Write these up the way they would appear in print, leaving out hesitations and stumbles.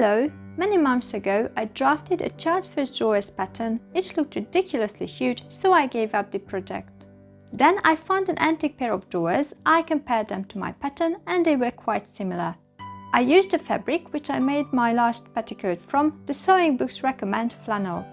Hello! Many months ago I drafted a child's first drawers pattern. It looked ridiculously huge, so I gave up the project. Then I found an antique pair of drawers. I compared them to my pattern and they were quite similar. I used the fabric which I made my last petticoat from. The sewing books recommend flannel.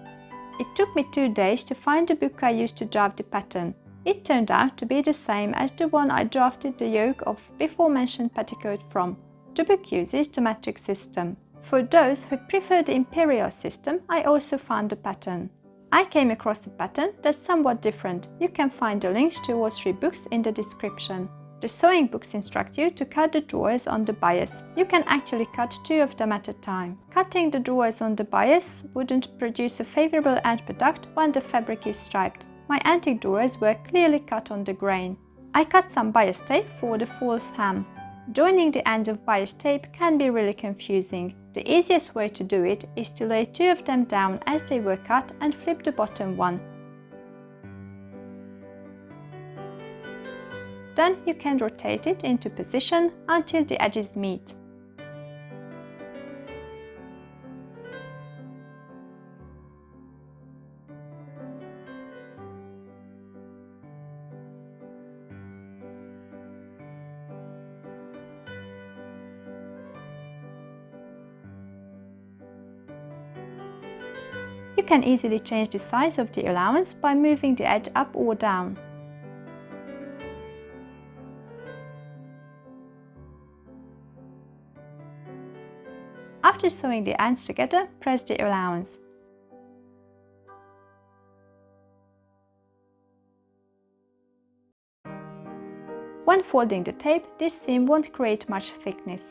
It took me 2 days to find the book I used to draft the pattern. It turned out to be the same as the one I drafted the yoke of before mentioned petticoat from. The book uses the metric system. For those who prefer the imperial system, I also found the pattern. I came across a pattern that's somewhat different. You can find the links to all 3 books in the description. The sewing books instruct you to cut the drawers on the bias. You can actually cut 2 of them at a time. Cutting the drawers on the bias wouldn't produce a favorable end product when the fabric is striped. My antique drawers were clearly cut on the grain. I cut some bias tape for the false hem. Joining the ends of bias tape can be really confusing. The easiest way to do it is to lay 2 of them down as they were cut and flip the bottom one. Then you can rotate it into position until the edges meet. You can easily change the size of the allowance by moving the edge up or down. After sewing the ends together, press the allowance. When folding the tape, this seam won't create much thickness.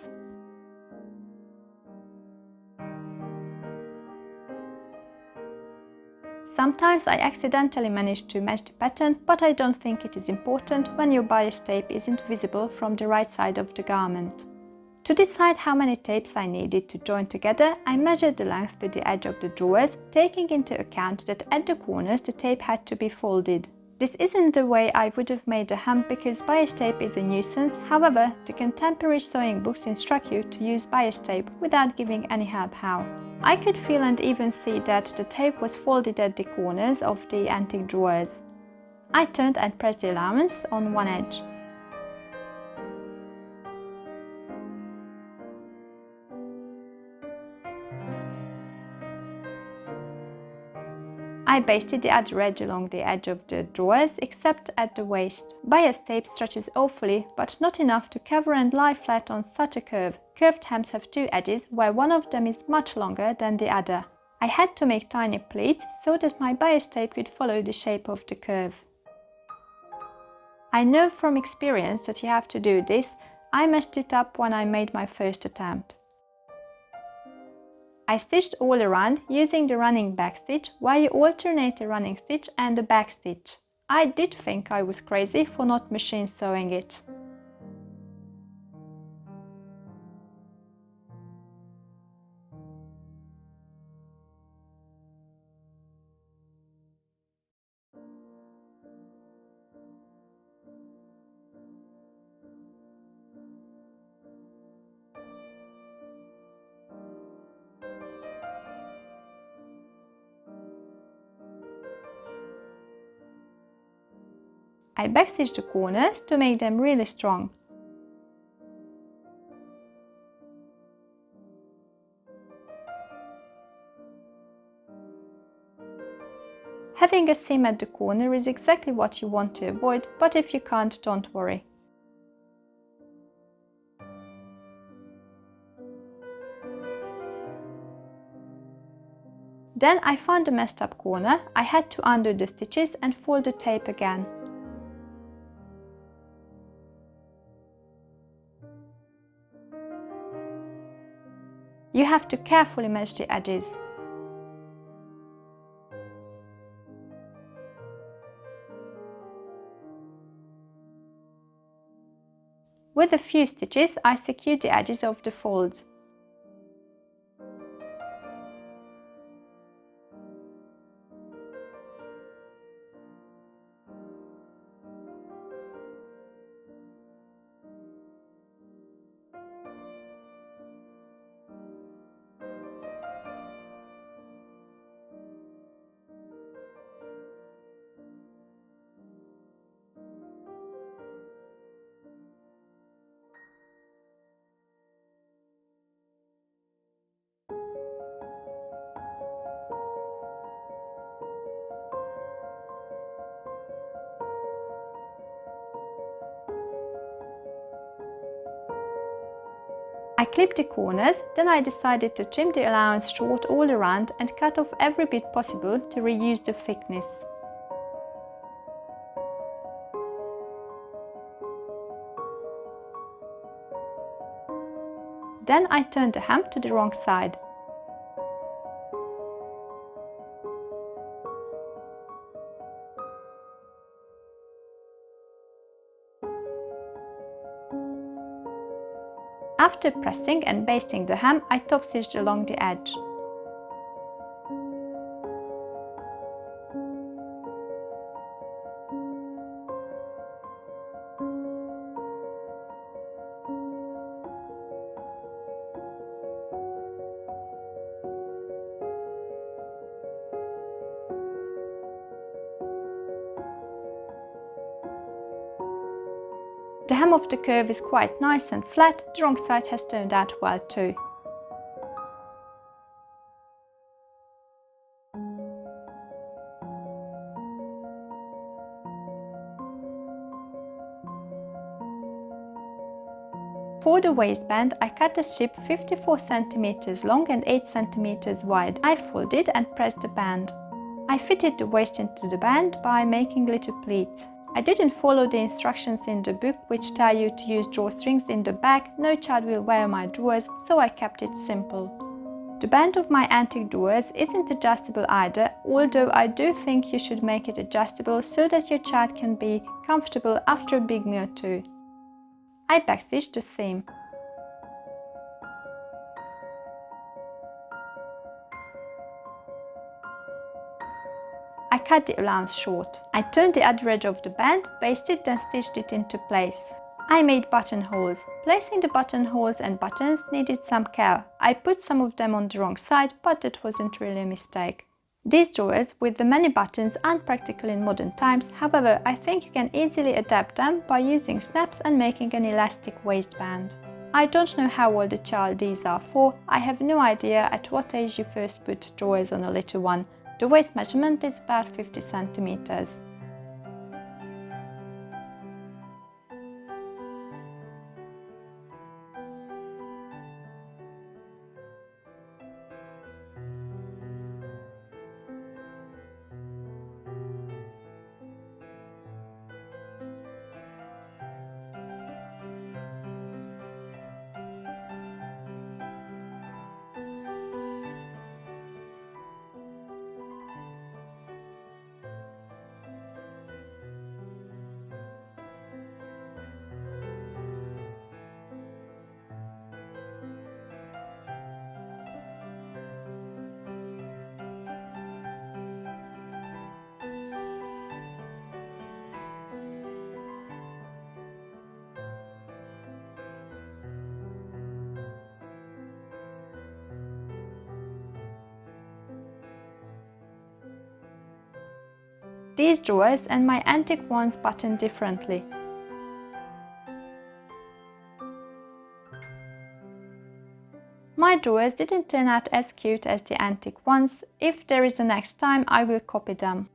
Sometimes I accidentally manage to match the pattern, but I don't think it is important when your bias tape isn't visible from the right side of the garment. To decide how many tapes I needed to join together, I measured the length to the edge of the drawers, taking into account that at the corners the tape had to be folded. This isn't the way I would have made the hem because bias tape is a nuisance. However, the contemporary sewing books instruct you to use bias tape without giving any help how. I could feel and even see that the tape was folded at the corners of the antique drawers. I turned and pressed the allowance on one edge. I basted the other edge along the edge of the drawers, except at the waist. Bias tape stretches awfully, but not enough to cover and lie flat on such a curve. Curved hems have 2 edges, where one of them is much longer than the other. I had to make tiny pleats so that my bias tape could follow the shape of the curve. I know from experience that you have to do this. I messed it up when I made my first attempt. I stitched all around using the running back stitch, where you alternate the running stitch and the back stitch. I did think I was crazy for not machine sewing it. I backstitched the corners to make them really strong. Having a seam at the corner is exactly what you want to avoid, but if you can't, don't worry. Then I found a messed up corner. I had to undo the stitches and fold the tape again. You have to carefully match the edges. With a few stitches, I secured the edges of the folds. I clipped the corners, then I decided to trim the allowance short all around and cut off every bit possible to reduce the thickness. Then I turned the hem to the wrong side. After pressing and basting the hem, I top stitched along the edge. The hem of the curve is quite nice and flat, the wrong side has turned out well too. For the waistband, I cut the strip 54 cm long and 8 cm wide. I folded and pressed the band. I fitted the waist into the band by making little pleats. I didn't follow the instructions in the book, which tell you to use drawstrings in the back. No child will wear my drawers, so I kept it simple. The band of my antique drawers isn't adjustable either, although I do think you should make it adjustable so that your child can be comfortable after a big meal too. I backstitched the seam. I cut the allowance short. I turned the other edge of the band, basted and stitched it into place. I made buttonholes. Placing the buttonholes and buttons needed some care. I put some of them on the wrong side, but that wasn't really a mistake. These drawers with the many buttons aren't practical in modern times, however I think you can easily adapt them by using snaps and making an elastic waistband. I don't know how old a child these are for. I have no idea at what age you first put drawers on a little one. The waist measurement is about 50 centimeters. These drawers and my antique ones button differently. My drawers didn't turn out as cute as the antique ones. If there is a next time, I will copy them.